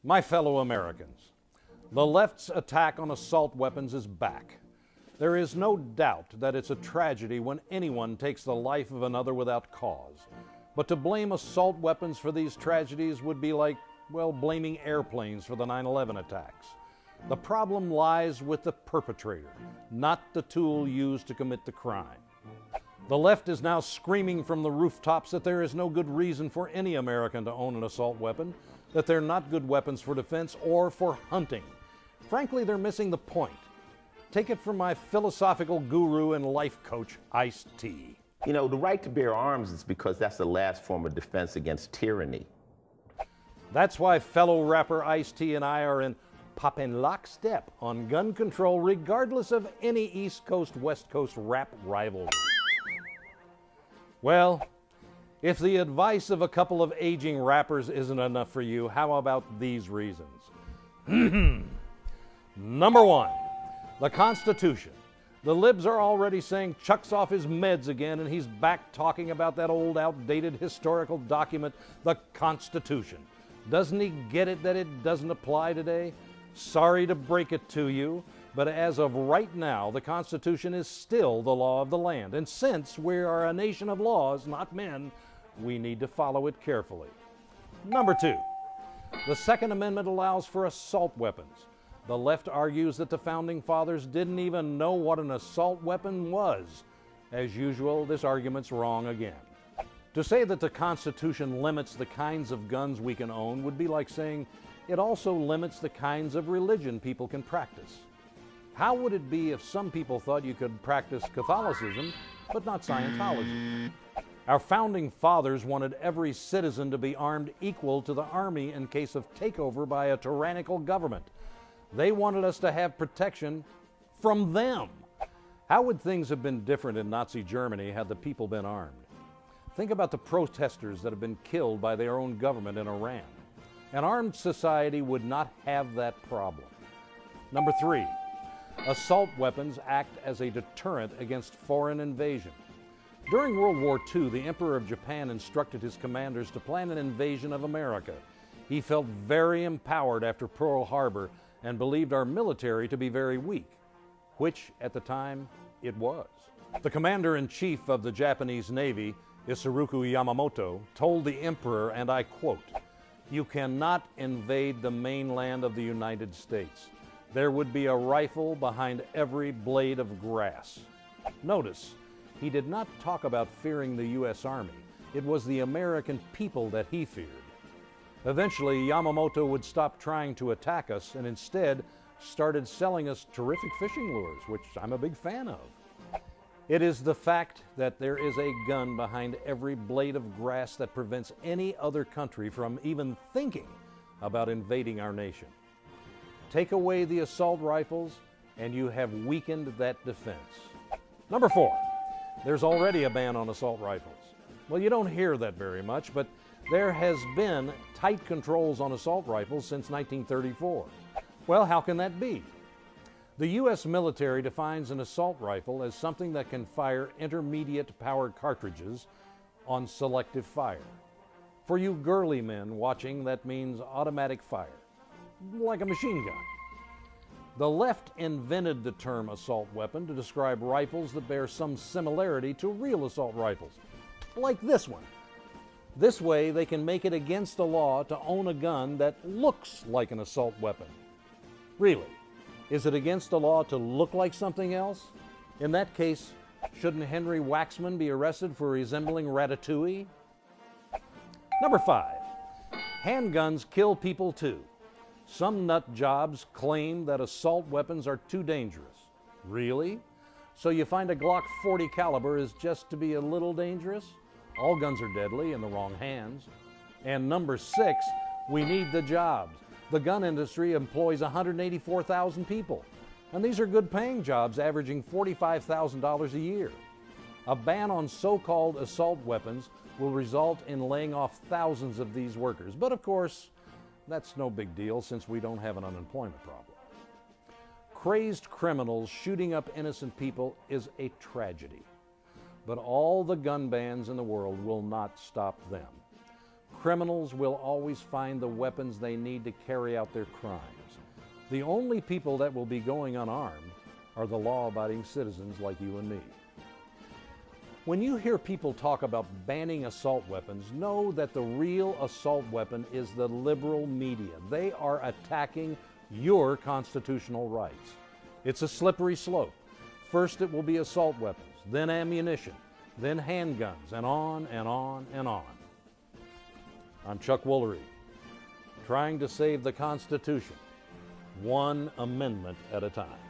My fellow Americans, the left's attack on assault weapons is back. There is no doubt that it's a tragedy when anyone takes the life of another without cause. But to blame assault weapons for these tragedies would be like, well, blaming airplanes for the 9/11 attacks. The problem lies with the perpetrator, not the tool used to commit the crime. The left is now screaming from the rooftops that there is no good reason for any American to own an assault weapon, that they're not good weapons for defense or for hunting. Frankly, they're missing the point. Take it from my philosophical guru and life coach, Ice-T. You know, the right to bear arms is because that's the last form of defense against tyranny. That's why fellow rapper Ice-T and I are in poppin' lockstep on gun control regardless of any East Coast, West Coast rap rivalry. Well, if the advice of a couple of aging rappers isn't enough for you, how about these reasons? Number one, the Constitution. The libs are already saying Chuck's off his meds again and he's back talking about that old outdated historical document, the Constitution. Doesn't he get it that it doesn't apply today? Sorry to break it to you, but as of right now, the Constitution is still the law of the land. And since we are a nation of laws, not men, we need to follow it carefully. Number two, the Second Amendment allows for assault weapons. The left argues that the Founding Fathers didn't even know what an assault weapon was. As usual, this argument's wrong again. To say that the Constitution limits the kinds of guns we can own would be like saying it also limits the kinds of religion people can practice. How would it be if some people thought you could practice Catholicism, but not Scientology? Our Founding Fathers wanted every citizen to be armed equal to the Army in case of takeover by a tyrannical government. They wanted us to have protection from them. How would things have been different in Nazi Germany had the people been armed? Think about the protesters that have been killed by their own government in Iran. An armed society would not have that problem. Number three, assault weapons act as a deterrent against foreign invasion. During World War II, the Emperor of Japan instructed his commanders to plan an invasion of America. He felt very empowered after Pearl Harbor and believed our military to be very weak, which at the time it was. The commander-in-chief of the Japanese Navy, Isoroku Yamamoto, told the emperor, and I quote, "You cannot invade the mainland of the United States. There would be a rifle behind every blade of grass." Notice, he did not talk about fearing the U.S. Army. It was the American people that he feared. Eventually, Yamamoto would stop trying to attack us and instead started selling us terrific fishing lures, which I'm a big fan of. It is the fact that there is a gun behind every blade of grass that prevents any other country from even thinking about invading our nation. Take away the assault rifles and you have weakened that defense. Number four, there's already a ban on assault rifles. Well, you don't hear that very much, but there has been tight controls on assault rifles since 1934. Well, how can that be? The U.S. military defines an assault rifle as something that can fire intermediate powered cartridges on selective fire. For you girly men watching, that means automatic fire, like a machine gun. The left invented the term assault weapon to describe rifles that bear some similarity to real assault rifles, like this one. This way, they can make it against the law to own a gun that looks like an assault weapon. Really, is it against the law to look like something else? In that case, shouldn't Henry Waxman be arrested for resembling Ratatouille? Number five, handguns kill people too. Some nut jobs claim that assault weapons are too dangerous. Really? So you find a Glock 40 caliber is just to be a little dangerous? All guns are deadly in the wrong hands. And number six, we need the jobs. The gun industry employs 184,000 people. And these are good paying jobs averaging $45,000 a year. A ban on so-called assault weapons will result in laying off thousands of these workers. But of course, that's no big deal since we don't have an unemployment problem. Crazed criminals shooting up innocent people is a tragedy. But all the gun bans in the world will not stop them. Criminals will always find the weapons they need to carry out their crimes. The only people that will be going unarmed are the law-abiding citizens like you and me. When you hear people talk about banning assault weapons, know that the real assault weapon is the liberal media. They are attacking your constitutional rights. It's a slippery slope. First it will be assault weapons, then ammunition, then handguns, and on and on and on. I'm Chuck Woolery, trying to save the Constitution, one amendment at a time.